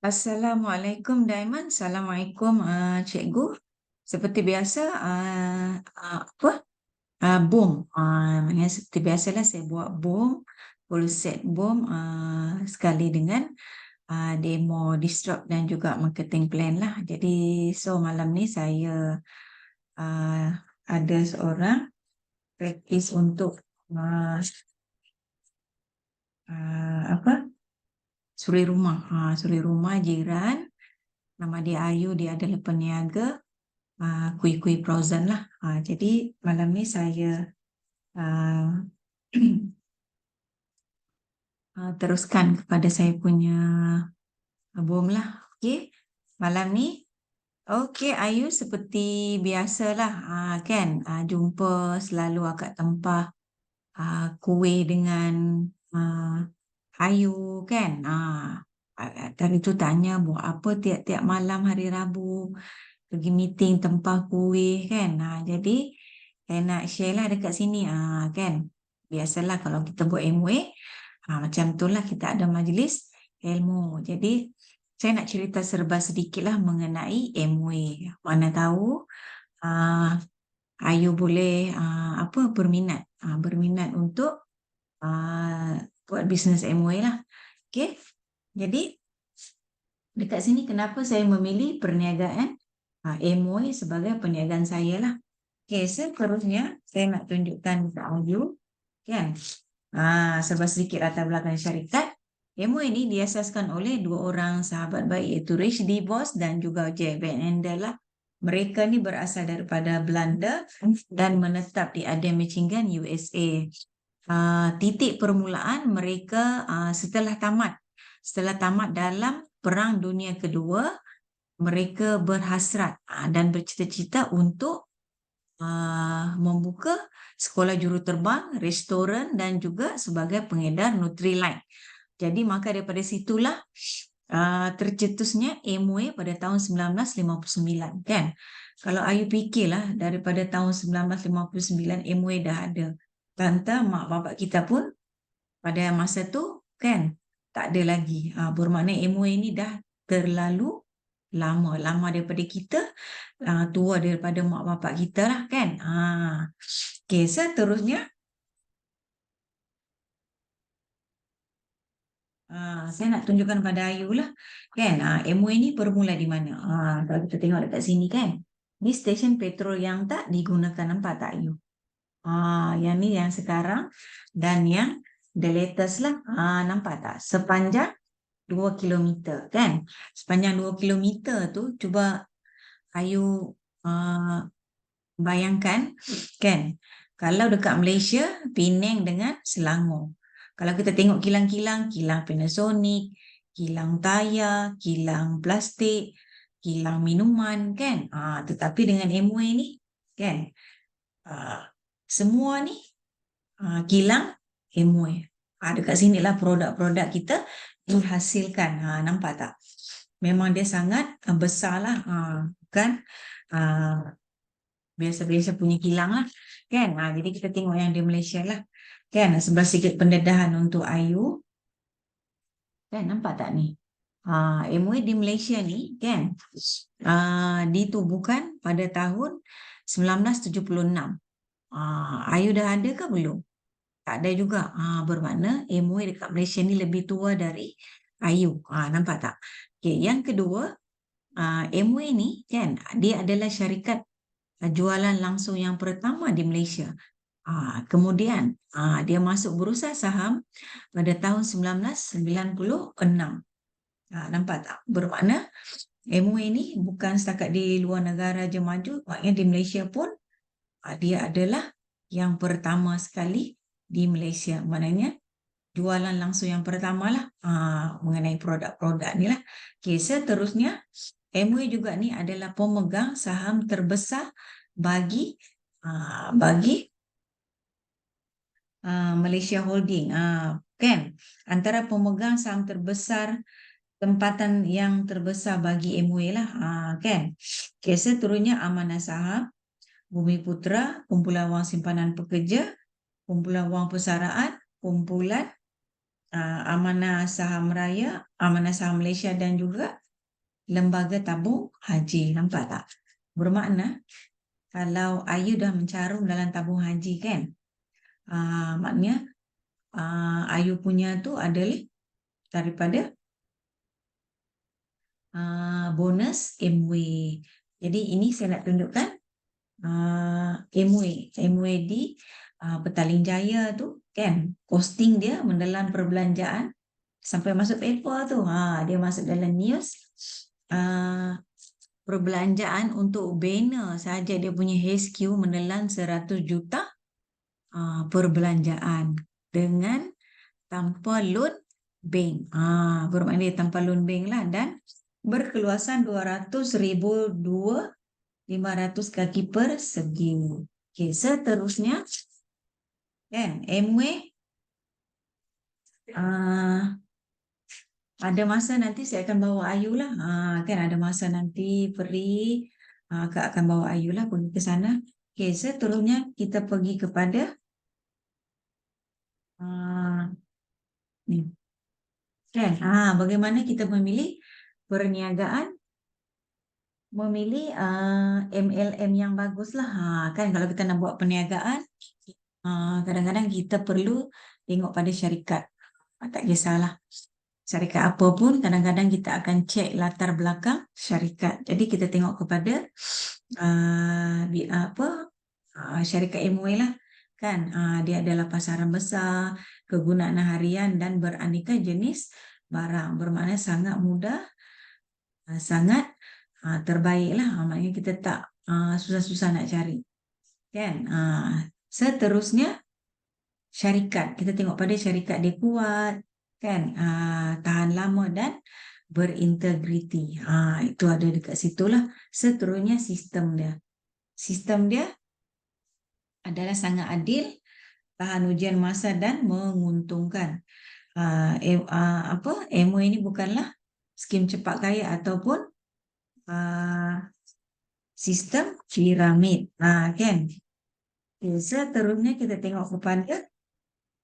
Assalamualaikum Daiman. Assalamualaikum Cikgu. Seperti biasa apa bom. Maknanya seperti biasalah saya buat bom, full set bom sekali dengan demo disrupt dan juga marketing plan lah. Jadi so malam ni saya uh, ada seorang practice untuk uh, apa suri rumah jiran. Nama dia Ayu, dia adalah peniaga kuih-kuih frozen lah. Jadi malam ni saya uh, teruskan kepada saya punya bom lah. Okey, malam ni. Okey, Ayu seperti biasalah kan jumpa selalu akak tempah kuih dengan uh, Ayu kan. Dari tu tanya buat apa tiap-tiap malam hari Rabu pergi meeting tempah kuih kan. Jadi saya nak share lah dekat sini kan. Biasalah kalau kita buat MWay macam tu lah kita ada majlis ilmu. Jadi saya nak cerita serba sedikit lah mengenai MWay. Mana tahu ah, Ayu boleh apa berminat untuk buat bisnes MWay lah. Okay. Jadi dekat sini kenapa saya memilih perniagaan MWay sebagai perniagaan saya lah. Okay, seterusnya saya nak tunjukkan kepada Ayu kan. Serba sedikit latar belakang syarikat. MWay ini diasaskan oleh dua orang sahabat baik iaitu Rich DeVos dan juga Jack Van Andel lah. Mereka ni berasal daripada Belanda dan menetap di Ardenne, Michigan, USA. Titik permulaan mereka setelah tamat dalam Perang Dunia Kedua, mereka berhasrat dan bercita-cita untuk membuka sekolah juruterbang, restoran dan juga sebagai pengedar Nutrilite. Jadi maka daripada situlah tercetusnya MWay pada tahun 1959 kan. Kalau Ayu fikirlah daripada tahun 1959 MWay dah ada. Tanta mak bapak kita pun pada masa tu kan tak ada lagi. Bermakna MWay ni dah terlalu lama daripada kita, tua daripada mak bapak kita lah kan. Okay, seterusnya saya nak tunjukkan pada Ayu lah kan. MWay ni bermula di mana? Kalau kita tengok dekat sini kan, ni stesen petrol yang tak digunakan, nampak tak Ayu? Yang ni yang sekarang dan yang the latest lah. Nampak tak? Sepanjang 2 kilometer kan. Sepanjang 2 kilometer tu cuba Ayu bayangkan kan. Kalau dekat Malaysia, Penang dengan Selangor. Kalau kita tengok kilang-kilang, kilang Panasonic, kilang tayar, kilang plastik, kilang minuman kan. Tetapi dengan MWay ni kan, semua ni kilang MWay. Dekat sinilah produk-produk kita dihasilkan. Nampak tak? Memang dia sangat besar lah. Kan? Biasa-biasa punya kilang lah. Kan? Jadi kita tengok yang di Malaysia lah. Kan? Sebelah sikit pendedahan untuk Ayu. Kan? Nampak tak ni? MWay di Malaysia ni kan ditubuhkan pada tahun 1976. Ayu dah ada ke belum? Tak ada juga. Bermakna MWay dekat Malaysia ni lebih tua dari Ayu. Nampak tak? Okay, yang kedua, MWay ni kan dia adalah syarikat jualan langsung yang pertama di Malaysia. Kemudian dia masuk berusaha saham pada tahun 1996. Nampak tak? Bermakna MWay ni bukan setakat di luar negara je maju, maknanya di Malaysia pun dia adalah yang pertama sekali di Malaysia. Maknanya jualan langsung yang pertama lah mengenai produk-produk ni lah. Okay, seterusnya MWay juga ni adalah pemegang saham terbesar bagi Malaysia Holding. Kan? Antara pemegang saham terbesar, tempatan yang terbesar bagi MWay lah. Kan? Okay, seterusnya Amanah Saham, Bumi Putra, Kumpulan Wang Simpanan Pekerja, Kumpulan Wang Persaraan, Kumpulan Amanah Saham Raya, Amanah Saham Malaysia dan juga Lembaga Tabung Haji. Nampak tak? Bermakna kalau Ayu dah mencarum dalam tabung haji kan, maknanya Ayu punya tu adalah daripada bonus MW. Jadi ini saya nak tunjukkan MW di Petaling Jaya tu kan, posting dia mendalam perbelanjaan sampai masuk paper tu. Dia masuk dalam news. Perbelanjaan untuk banner saja dia punya HQ menelan 100 juta perbelanjaan dengan tanpa loan bank. Bermakna dia tanpa loan bank lah, dan berkeluasan 200,500 kaki persegi. Okey, seterusnya kan MW ada masa nanti saya akan bawa Ayu lah. Kan ada masa nanti Peri Kak akan bawa Ayu lah pergi ke sana. Okey, seterusnya kita pergi kepada ni. Kan? Bagaimana kita memilih perniagaan, memilih MLM yang bagus lah. Kan kalau kita nak buat perniagaan, kadang-kadang kita perlu tengok pada syarikat. Tak kisahlah syarikat apa pun, kadang-kadang kita akan cek latar belakang syarikat. Jadi kita tengok kepada syarikat MOE lah. Kan dia adalah pasaran besar, kegunaan harian dan beraneka jenis barang. Bermakna sangat mudah, sangat terbaik lah. Maknanya kita tak susah-susah nak cari. Kan? Seterusnya syarikat. Kita tengok pada syarikat dia kuat, kan? Tahan lama dan berintegriti. Itu ada dekat situlah. Seterusnya sistem dia. Sistem dia adalah sangat adil, tahan ujian masa dan menguntungkan. MO ini bukanlah skim cepat kaya ataupun sistem piramid. Kan? Seterusnya kita tengok kepada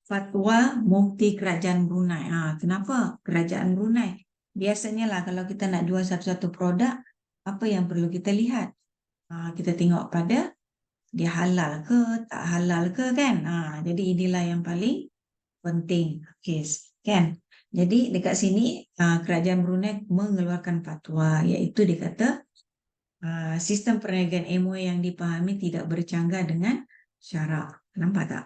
fatwa mufti kerajaan Brunei. Kenapa kerajaan Brunei? Biasanya lah kalau kita nak jual satu-satu produk, apa yang perlu kita lihat? Kita tengok pada dia halal ke, tak halal ke kan? Jadi inilah yang paling penting. Okay, kan? Jadi dekat sini kerajaan Brunei mengeluarkan fatwa, iaitu dia kata sistem perniagaan MOE yang dipahami tidak bercanggah dengan syarak. Nampak tak?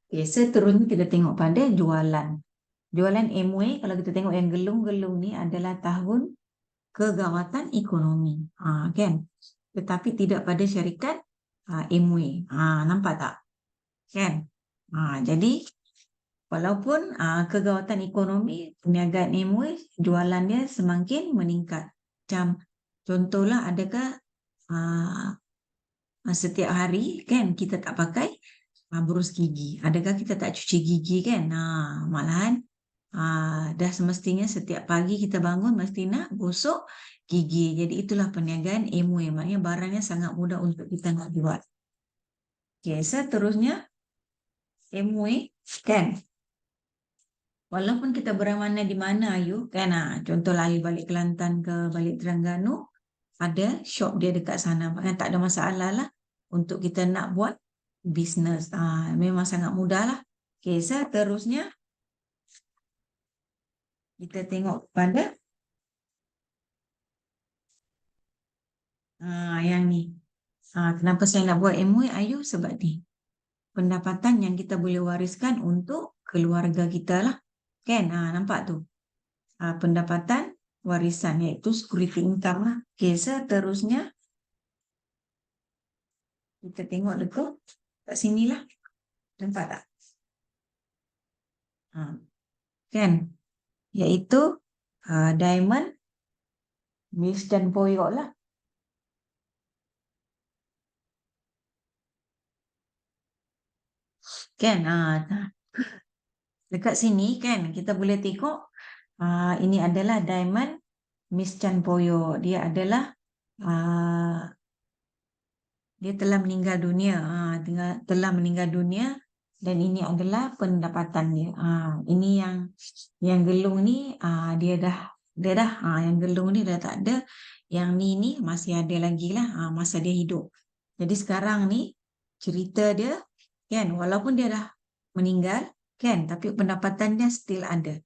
Okay, seterusnya kita tengok pada jualan. Jualan MOE, kalau kita tengok yang gelung-gelung ni adalah tahun kegawatan ekonomi. Kan? Tetapi tidak pada syarikat MOE. Nampak tak? Kan? Jadi, walaupun kegawatan ekonomi, perniagaan MOE, jualan dia semakin meningkat. Macam contohlah, adakah setiap hari kan kita tak pakai berus gigi? Adakah kita tak cuci gigi kan? Malahan dah semestinya setiap pagi kita bangun mesti nak gosok gigi. Jadi itulah perniagaan MOE. Maknanya barangnya sangat mudah untuk kita nak buat. Okay, seterusnya MOE kan? Walaupun kita berada di mana Ayu kan? Contohlah Ayu balik Kelantan ke balik Terengganu, ada shop dia dekat sana. Maknanya tak ada masalah lah untuk kita nak buat bisnes. Memang sangat mudah lah. Okay, seterusnya kita tengok pada yang ni. Kenapa saya nak buat MOE Ayu? Sebab ni pendapatan yang kita boleh wariskan untuk keluarga kita lah. Kan? Nampak tu? Pendapatan warisan iaitu security income lah. Okay, seterusnya kita tengok dekat kat sini lah. Nampak tak? Kan? Iaitu diamond, mix dan poyok lah. Kan? Dekat sini kan kita boleh tengok ini adalah diamond Miss Chan Poyo. Dia adalah dia telah meninggal dunia. Telah meninggal dunia dan ini adalah pendapatan dia. Ini yang gelung ni dia dah yang gelung ni dah tak ada. Yang ni masih ada lagi lah masa dia hidup. Jadi sekarang ni cerita dia kan, walaupun dia dah meninggal kan, tapi pendapatan dia still ada.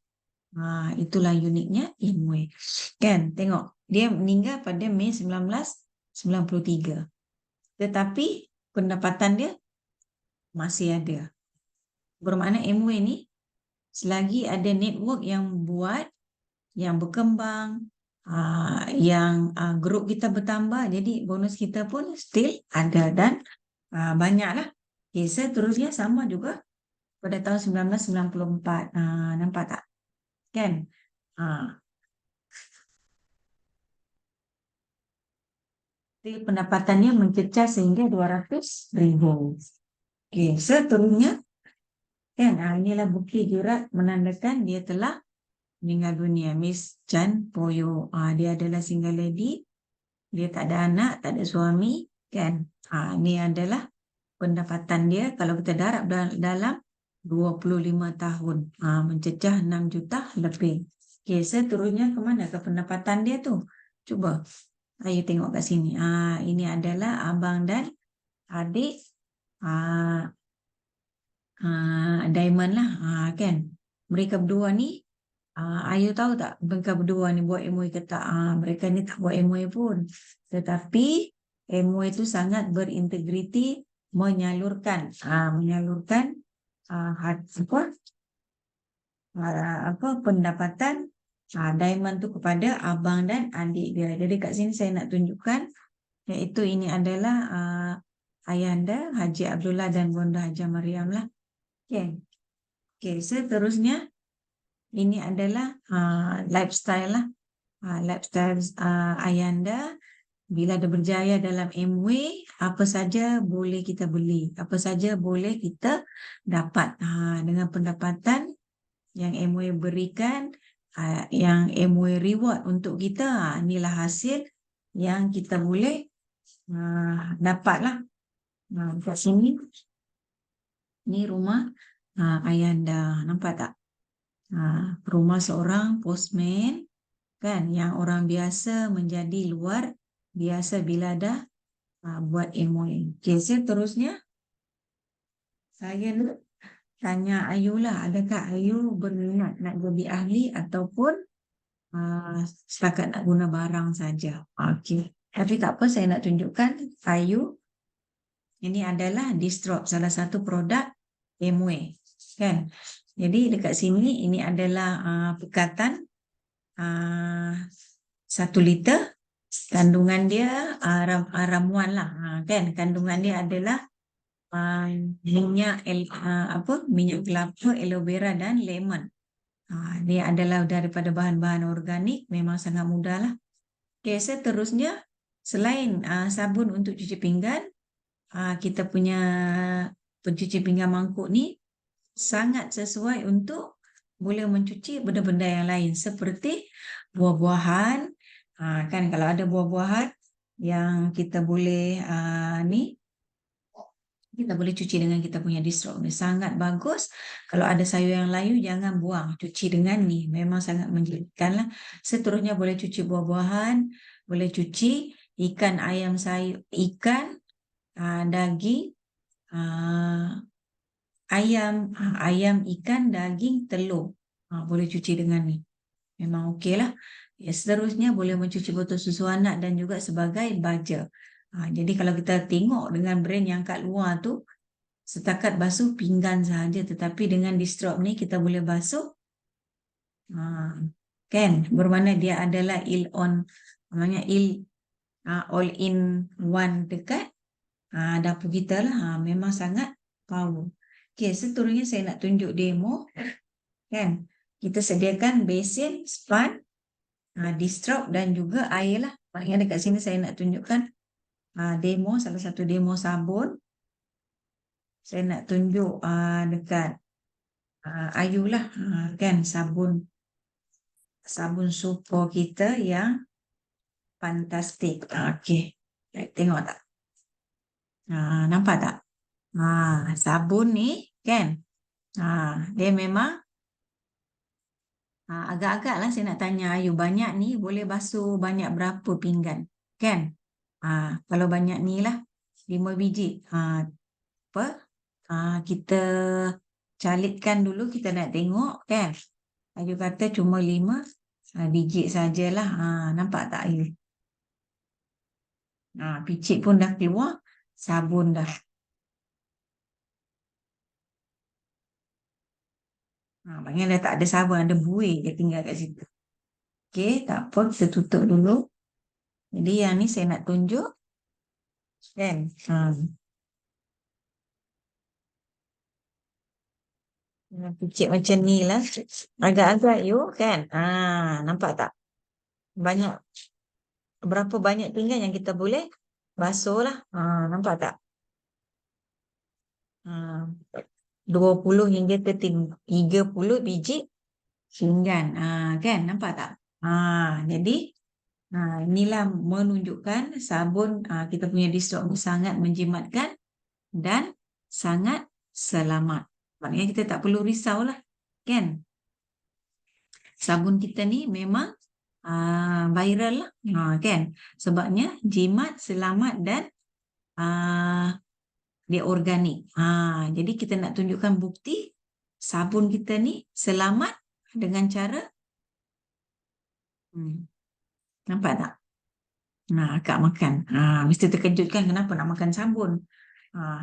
Itulah uniknya Imwe. Kan, tengok. Dia meninggal pada Mei 1993. Tetapi pendapatan dia masih ada. Bermakna Amway ni selagi ada network yang buat, yang berkembang, yang grup kita bertambah, jadi bonus kita pun still ada dan banyaklah. Okay, seterusnya sama juga pada tahun 1994. Nampak tak? Kan? Pendapatannya mencecah sehingga 200,000. Okay, seterusnya kan, inilah bukti jurat menandakan dia telah meninggal dunia. Miss Chan Poyo. Dia adalah single lady. Dia tak ada anak, tak ada suami. Kan? Ini adalah pendapatan dia kalau kita darab dalam 25 tahun. Mencecah 6 juta lebih. Okay, seterusnya ke mana ke pendapatan dia tu? Cuba. Ayo tengok kat sini. Ini adalah abang dan adik Diamond lah. Kan? Mereka berdua ni Ayu tahu tak mereka berdua ni buat MOA ke tak? Mereka ni tak buat MOA pun. Tetapi MOA itu sangat berintegriti menyalurkan pendapatan Diamond tu kepada abang dan adik dia. Jadi kat sini saya nak tunjukkan iaitu ini adalah Ayahanda Haji Abdullah dan Bonda Haji Mariam lah. Okay. Okay, seterusnya ini adalah lifestyle lah. Lifestyle Ayanda. Bila dia berjaya dalam MW, apa saja boleh kita beli. Apa saja boleh kita dapat. Dengan pendapatan yang MW berikan, yang MW reward untuk kita, inilah hasil yang kita boleh dapat lah. Kat sini, ni rumah Ayanda. Nampak tak? Rumah seorang postman kan, yang orang biasa menjadi luar biasa bila dah buat MOA. Okay, seterusnya saya tanya Ayu lah, adakah Ayu berminat nak jadi ahli ataupun setakat nak guna barang saja? Okay, tapi tak apa, saya nak tunjukkan Ayu. Ini adalah Distrop, salah satu produk MOA kan. Jadi dekat sini ini adalah pekatan 1 liter. Kandungan dia ramuan lah kan. Kandungan dia adalah minyak minyak kelapa, aloe vera dan lemon. Dia adalah daripada bahan-bahan organik, memang sangat mudah lah. Okay, seterusnya selain sabun untuk cuci pinggan, kita punya pencuci pinggan mangkuk ni sangat sesuai untuk boleh mencuci benda-benda yang lain seperti buah-buahan. Kan kalau ada buah-buahan yang kita boleh kita boleh cuci dengan kita punya Distrop ni. Sangat bagus. Kalau ada sayur yang layu, jangan buang. Cuci dengan ni. Memang sangat menjadikan lah. Seterusnya boleh cuci buah-buahan. Boleh cuci ikan, ayam, sayur, ikan, daging, ayam, ikan, daging, telur. Boleh cuci dengan ni. Memang okey lah. Seterusnya boleh mencuci botol susu anak dan juga sebagai baja. Jadi kalau kita tengok dengan brand yang kat luar tu, setakat basuh pinggan sahaja. Tetapi dengan Distrop ni kita boleh basuh. Kan? Bermakna dia adalah all in one dekat dapur kita lah. Memang sangat power. Okay, seterusnya saya nak tunjuk demo. Kan? Kita sediakan basin, span, Distrop dan juga air lah. Maknanya dekat sini saya nak tunjukkan demo, salah satu demo sabun. Saya nak tunjuk dekat Ayu lah. Kan sabun super kita yang fantastik. Okay. Tengok tak? Nampak tak? Sabun ni kan? Dia memang agak-agak lah saya nak tanya Ayu, banyak ni boleh basuh banyak berapa pinggan, kan? Kalau banyak ni lah 5 biji. Apa? Kita calitkan dulu, kita nak tengok kan. Ayu kata cuma 5 biji sajalah. Nampak tak Ayu? Picit pun dah keluar, sabun dah. Maknanya dah tak ada sabun, ada buih dia tinggal kat situ. Okey, tak apa, kita tutup dulu. Jadi yang ni saya nak tunjuk kan. Picit macam ni lah. Agak-agak you kan. Nampak tak? Banyak. Berapa banyak pinggan yang kita boleh basuh lah. Nampak tak? 20 hingga ke 30 biji pinggan. Kan? Nampak tak? Jadi inilah menunjukkan sabun kita punya distrok ni sangat menjimatkan dan sangat selamat. Maknanya kita tak perlu risau lah. Kan? Sabun kita ni memang viral lah. Kan? Sebabnya jimat, selamat dan dia organik. Jadi kita nak tunjukkan bukti sabun kita ni selamat dengan cara nampak tak? Akak makan. Mesti terkejut kan kenapa nak makan sabun.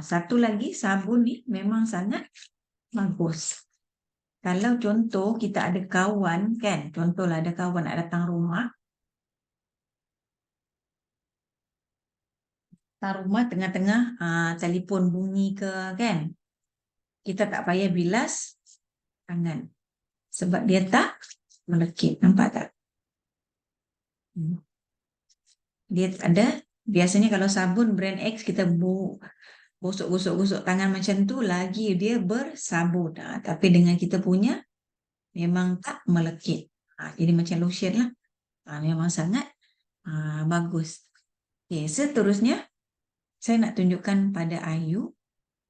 Satu lagi, sabun ni memang sangat bagus. Kalau contoh kita ada kawan kan, contohlah ada kawan nak datang rumah, tengah-tengah telefon bunyi ke kan, kita tak payah bilas tangan sebab dia tak melekit. Nampak tak? Dia ada, biasanya kalau sabun brand X kita gosok-gosok tangan macam tu lagi dia bersabun. Tapi dengan kita punya memang tak melekit. Jadi macam lotion lah. Memang sangat bagus. Okay, seterusnya saya nak tunjukkan pada Ayu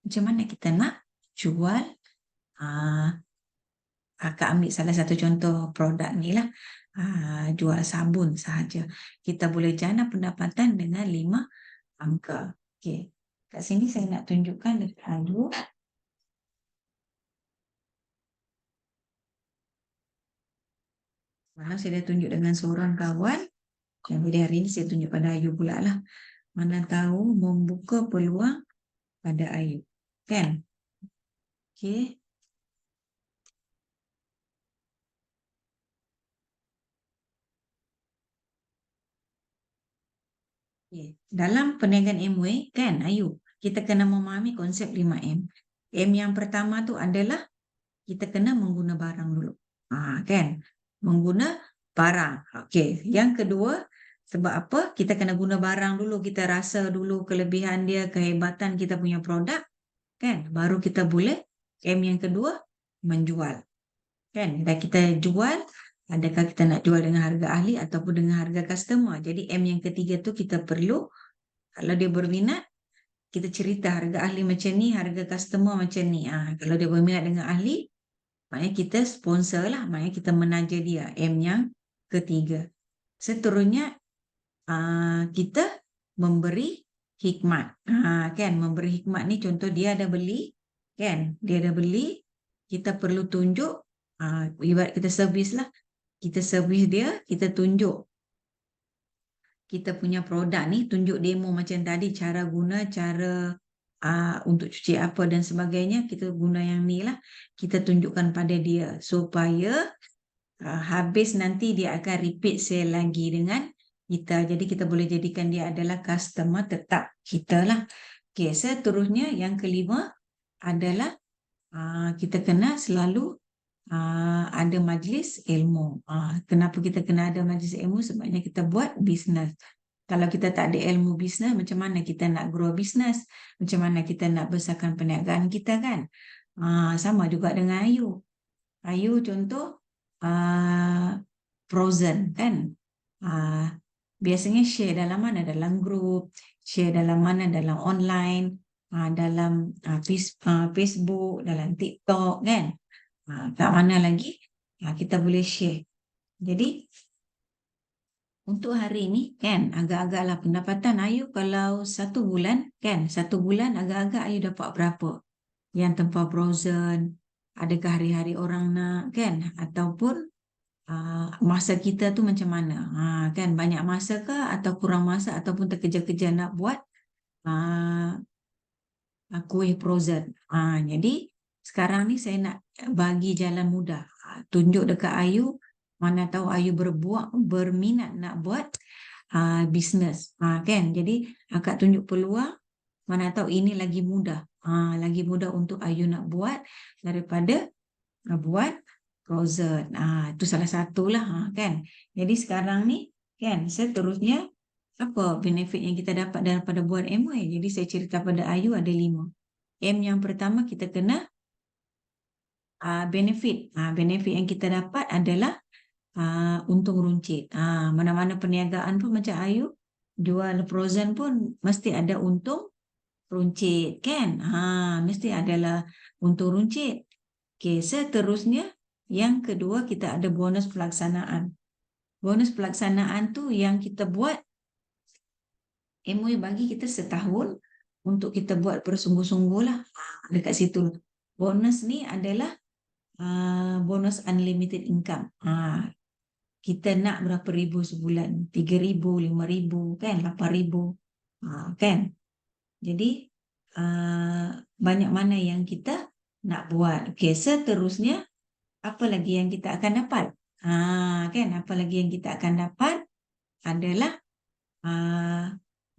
macam mana kita nak jual. Akak ambil salah satu contoh produk ni lah. Jual sabun sahaja. Kita boleh jana pendapatan dengan 5 angka. Okay. Kat sini saya nak tunjukkan dekat Ayu. Malam saya dah tunjuk dengan seorang kawan. Jadi hari ini saya tunjuk pada Ayu pula lah. Mana tahu membuka peluang pada Ayu. Kan? Okay. Dalam perniagaan Amway kan Ayu, kita kena memahami konsep 5M. M yang pertama tu adalah kita kena mengguna barang dulu. Kan? Mengguna barang. Okey, yang kedua sebab apa? Kita kena guna barang dulu, kita rasa dulu kelebihan dia, kehebatan kita punya produk, kan? Baru kita boleh M yang kedua menjual. Kan? Dan kita jual, adakah kita nak jual dengan harga ahli ataupun dengan harga customer. Jadi M yang ketiga tu kita perlu, kalau dia berminat, kita cerita harga ahli macam ni, harga customer macam ni. Kalau dia berminat dengan ahli, maknanya kita sponsor lah, maknanya kita menaja dia. M yang ketiga. Seterusnya, kita memberi hikmat. Kan, memberi hikmat ni contoh dia ada beli, kan? Dia ada beli, kita perlu tunjuk, ibarat kita servis lah. Kita servis dia, kita tunjuk kita punya produk ni, tunjuk demo macam tadi, cara guna, cara untuk cuci apa dan sebagainya, kita guna yang ni lah. Kita tunjukkan pada dia supaya habis nanti dia akan repeat sale lagi dengan kita. Jadi kita boleh jadikan dia adalah customer tetap kita lah. Okay, seterusnya yang kelima adalah kita kena selalu ada majlis ilmu. Kenapa kita kena ada majlis ilmu? Sebabnya kita buat bisnes. Kalau kita tak ada ilmu bisnes, macam mana kita nak grow bisnes? Macam mana kita nak besarkan perniagaan kita kan? Sama juga dengan Ayu. Ayu contoh frozen kan? Biasanya share dalam mana? Dalam grup, share dalam mana? Dalam online. dalam Facebook, dalam TikTok kan. Kat mana lagi kita boleh share. Jadi untuk hari ni kan agak-agaklah pendapatan Ayu kalau 1 bulan kan, 1 bulan agak-agak Ayu dapat berapa? Yang tanpa frozen, adakah hari-hari orang nak kan, ataupun masa kita tu macam mana? Kan banyak masa ke atau kurang masa ataupun terkejar-kejar nak buat kuih frozen. Jadi sekarang ni saya nak bagi jalan mudah. Tunjuk dekat Ayu, mana tahu Ayu berminat nak buat bisnes. Kan? Jadi akak tunjuk peluang, mana tahu ini lagi mudah. Lagi mudah untuk Ayu nak buat daripada buat frozen. Itu salah satulah kan. Jadi sekarang ni kan seterusnya apa benefit yang kita dapat daripada buat MY. Jadi saya cerita pada Ayu ada 5. M yang pertama kita kena benefit. Benefit yang kita dapat adalah untung runcit. Mana-mana perniagaan pun macam Ayu jual frozen pun mesti ada untung runcit kan. Mesti adalah untung runcit. Okey, seterusnya yang kedua kita ada bonus pelaksanaan. Bonus pelaksanaan tu yang kita buat MOE bagi kita setahun untuk kita buat bersungguh-sungguh lah. Dekat situ. Bonus ni adalah bonus unlimited income. Kita nak berapa ribu sebulan? 3,000, 5,000 kan? 8,000 kan? Jadi banyak mana yang kita nak buat. Okey, seterusnya apa lagi yang kita akan dapat? Kan? Apa lagi yang kita akan dapat adalah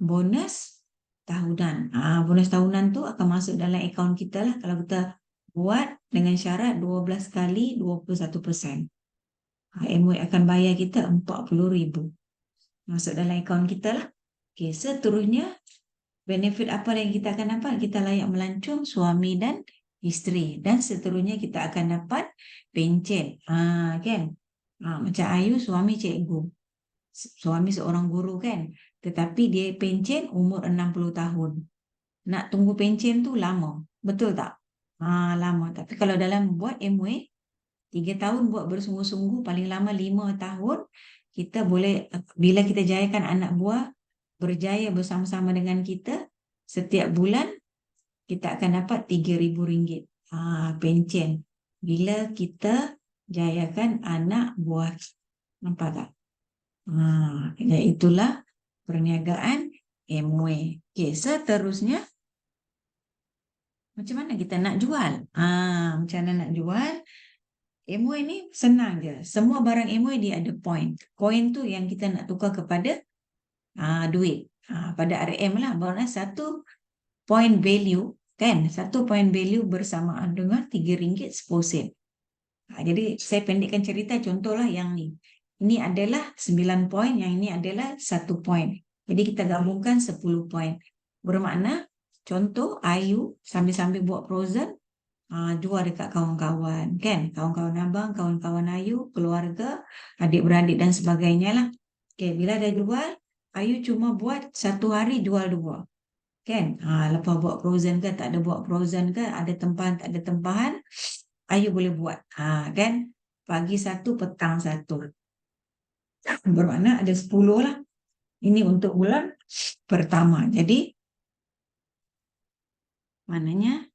bonus tahunan. Bonus tahunan tu akan masuk dalam akaun kita lah kalau kita buat dengan syarat 12 kali 21%. MOE akan bayar kita 40,000. Masuk dalam akaun kita lah. Okey, seterusnya benefit apa yang kita akan dapat? Kita layak melancong suami dan isteri. Dan seterusnya kita akan dapat pencen. Kan? Macam Ayu suami cikgu. Suami seorang guru kan. Tetapi dia pencen umur 60 tahun. Nak tunggu pencen tu lama. Betul tak? Lama. Tapi kalau dalam buat MOE 3 tahun buat bersungguh-sungguh, paling lama 5 tahun, kita boleh, bila kita jayakan anak buah, berjaya bersama-sama dengan kita, setiap bulan kita akan dapat RM3,000 pencen. Bila kita jayakan anak buah. Nampak tak? Itulah perniagaan MOE. Okey, seterusnya macam mana kita nak jual? Macam mana nak jual? MOE ni senang je. Semua barang MOE dia ada point. Point tu yang kita nak tukar kepada duit. Pada RM lah. Bermakna 1 point value kan? 1 point value bersamaan dengan RM3.10. Jadi saya pendekkan cerita, contohlah yang ni. Ini adalah 9 point, yang ini adalah 1 point. Jadi kita gabungkan 10 point. Bermakna contoh Ayu sambil-sambil buat frozen, jual dekat kawan-kawan kan, kawan-kawan abang, kawan-kawan Ayu, keluarga, adik-beradik dan sebagainya lah. Okay, bila dah jual, Ayu cuma buat 1 hari jual 2 kan. Lepas buat frozen ke tak ada buat frozen ke, ada tempahan tak ada tempahan, Ayu boleh buat kan, pagi 1 petang 1. Bermakna ada 10 lah. Ini untuk bulan pertama. Jadi maknanya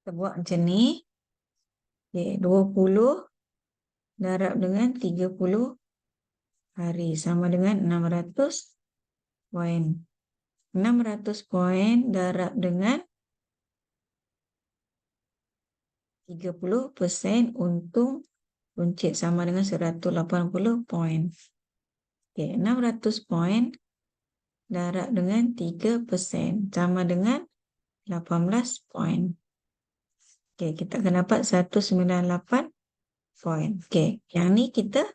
kita buat macam ni. Okay, 20 darab dengan 30 hari sama dengan 600 poin. 600 poin darab dengan 30% untung runcit sama dengan 180 poin. Okay, 600 poin darab dengan 3% sama dengan 18 poin. Okay, kita akan dapat 198 poin. Okay, yang ni kita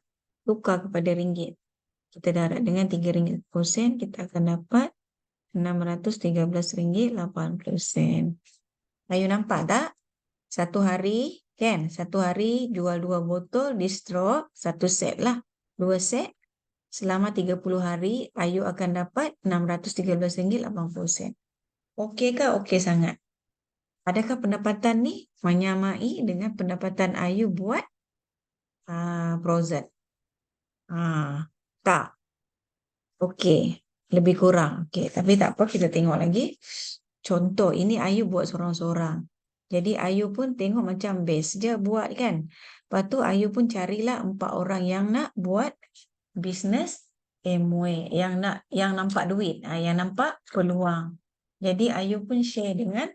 tukar kepada ringgit. Kita darab dengan RM3.10, kita akan dapat RM613.80. Ayu nampak tak? 1 hari kan? 1 hari jual 2 botol di straw, 1 set lah. 2 set selama 30 hari, Ayu akan dapat RM613.80. Okey kah? Okey sangat. Adakah pendapatan ni menyamai dengan pendapatan Ayu buat projek? Tak. Okey, lebih kurang. Okey, tapi tak apa, kita tengok lagi. Contoh, ini Ayu buat seorang-seorang. Jadi Ayu pun tengok macam best je buat kan. Lepas tu Ayu pun carilah 4 orang yang nak buat bisnes Amway, yang nampak duit, yang nampak peluang. Jadi Ayu pun share dengan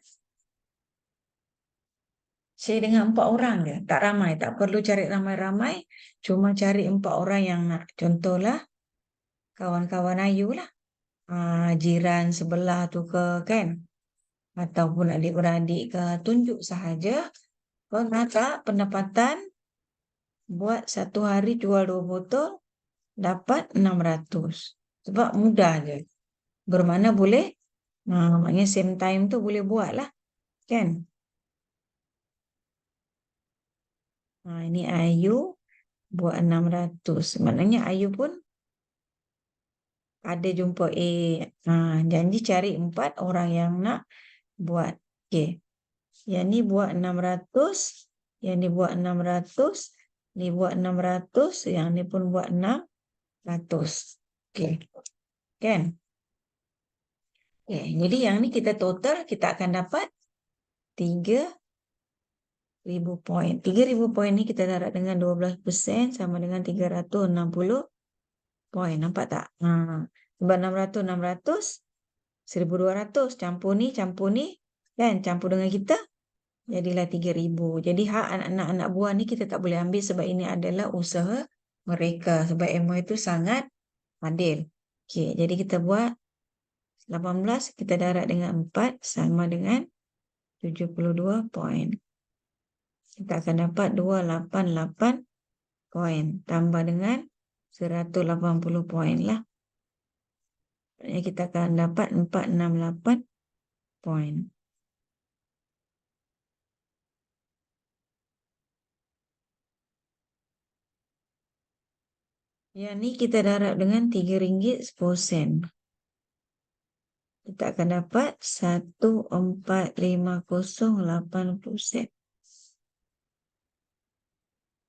4 orang je. Tak ramai, tak perlu cari ramai-ramai. Cuma cari 4 orang yang nak. Contohlah kawan-kawan Ayu lah. Jiran sebelah tu ke kan, ataupun adik-beradik ke, tunjuk sahaja. Kau nak tak pendapatan buat satu hari jual 2 botol dapat 600. Sebab mudah je. Bermakna boleh, maknanya same time tu boleh buat lah kan. Ini Ayu buat 600. Maknanya Ayu pun ada jumpa janji cari 4 orang yang nak buat. Okey. Yang ni buat 600, yang ni buat 600, ni buat 600, yang ni pun buat 600. Okey. Kan? Okay. Jadi yang ni kita total, kita akan dapat 3,000 poin. 3,000 poin ni kita darab dengan 12% sama dengan 360 poin. Nampak tak? Sebab 600, 600, 1,200. Campur ni, kan? Campur dengan kita, jadilah 3,000. Jadi hak anak-anak buah ni kita tak boleh ambil sebab ini adalah usaha mereka. Sebab MOI itu sangat adil. Okey, jadi kita buat 18, kita darab dengan 4 sama dengan 72 poin. Kita akan dapat 288 poin. Tambah dengan 180 poin lah. Kita akan dapat 468 poin. Yang ni kita darab dengan RM3.10. Kita akan dapat 145080 sen.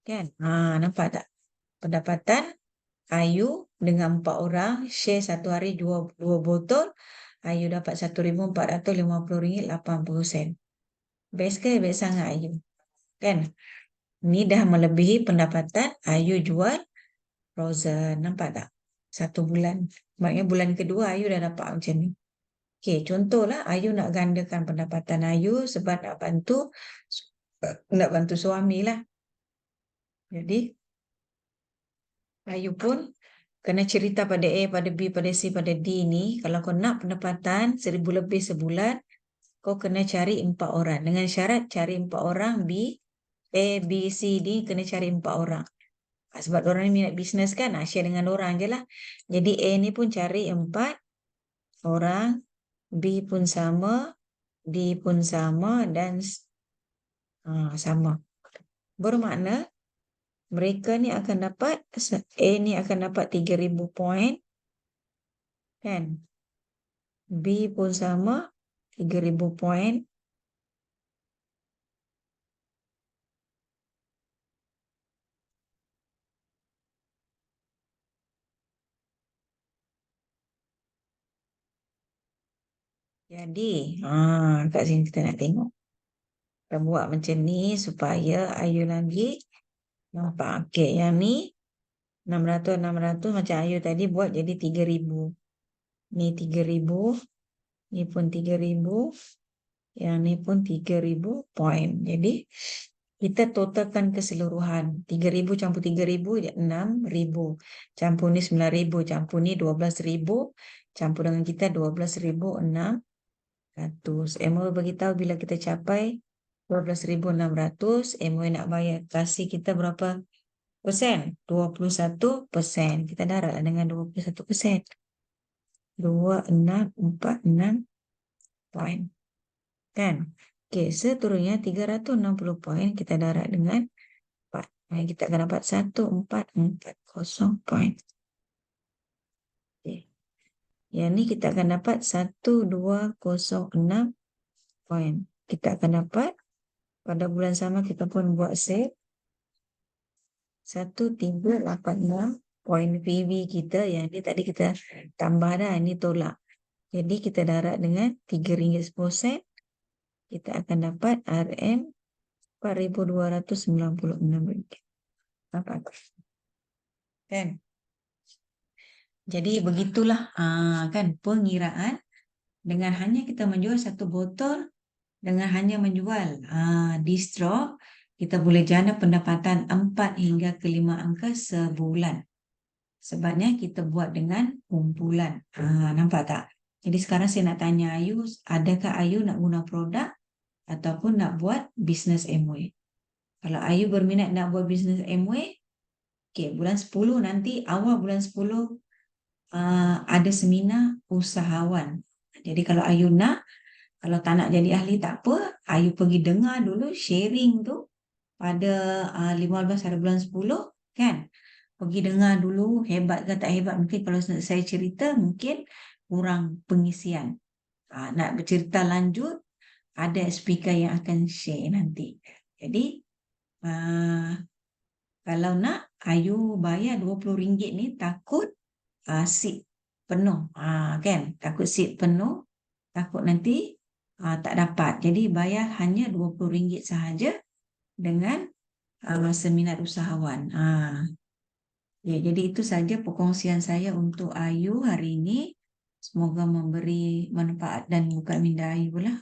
Kan? Nampak tak? Pendapatan Ayu dengan 4 orang share satu hari 2 botol. Ayu dapat RM1,450.80. Best ke? Best sangat Ayu. Kan? Ni dah melebihi pendapatan Ayu jual frozen. Nampak tak? 1 bulan. Maknanya bulan kedua Ayu dah dapat macam ni. Okey, contohlah Ayu nak gandakan pendapatan Ayu sebab nak bantu suami lah. Jadi Ayu pun kena cerita pada A, pada B, pada C, pada D ni, kalau kau nak pendapatan 1,000 lebih sebulan, kau kena cari 4 orang. Dengan syarat cari 4 orang, A, B, C, D, kena cari 4 orang. Sebab orang ni minat bisnes kan, share dengan orang je lah. Jadi A ni pun cari 4 orang, B pun sama, D pun sama, dan sama. Bermakna mereka ni akan dapat, A ni akan dapat 3,000 poin. Kan? B pun sama, 3,000 poin. Jadi, kat sini kita nak tengok. Kita buat macam ni supaya Ayu lagi nampak. Okey, yang ni 600 macam Ayu tadi buat jadi 3,000. Ni 3,000, ni pun 3,000, yang ni pun 3,000 poin. Jadi kita totalkan keseluruhan. 3,000 campur 3,000 6,000. Campur ni 9,000, campur ni 12,000, campur dengan kita 12,600. MOI beritahu bila kita capai 12,600, MOI nak bayar kasih kita berapa persen? 21%. Kita darablah dengan 21%. 2,646 poin. Kan? Okey, seterusnya 360 poin kita darab dengan 4. Kita akan dapat 1,440 poin. Yang ni kita akan dapat 1206 poin. Kita akan dapat pada bulan sama kita pun buat save 1386 poin PV kita yang ni tadi kita tambah dah, ini tolak. Jadi kita darab dengan RM3.10, kita akan dapat RM RM4.296. Nampak? Kan? Jadi begitulah kan pengiraan dengan hanya kita menjual satu botol, dengan hanya menjual distro, kita boleh jana pendapatan 4 hingga ke 5 angka sebulan. Sebabnya kita buat dengan kumpulan. Nampak tak? Jadi sekarang saya nak tanya Ayu, adakah Ayu nak guna produk ataupun nak buat bisnes Amway? Kalau Ayu berminat nak buat bisnes Amway, okay, bulan 10 nanti, awal bulan 10 ada seminar usahawan. Jadi kalau Ayu nak, kalau tak nak jadi ahli tak apa, Ayu pergi dengar dulu sharing tu pada 15 hari bulan 10, kan? Pergi dengar dulu, hebat ke tak hebat. Mungkin kalau saya cerita, mungkin kurang pengisian. Nak bercerita lanjut, ada speaker yang akan share nanti. Jadi, kalau nak, Ayu bayar RM20 ni takut seat penuh. Kan? Takut seat penuh, takut nanti tak dapat. Jadi, bayar hanya RM20 sahaja dengan seminar usahawan. Ya, jadi itu saja perkongsian saya untuk Ayu hari ini. Semoga memberi manfaat dan buka minda Ayu lah.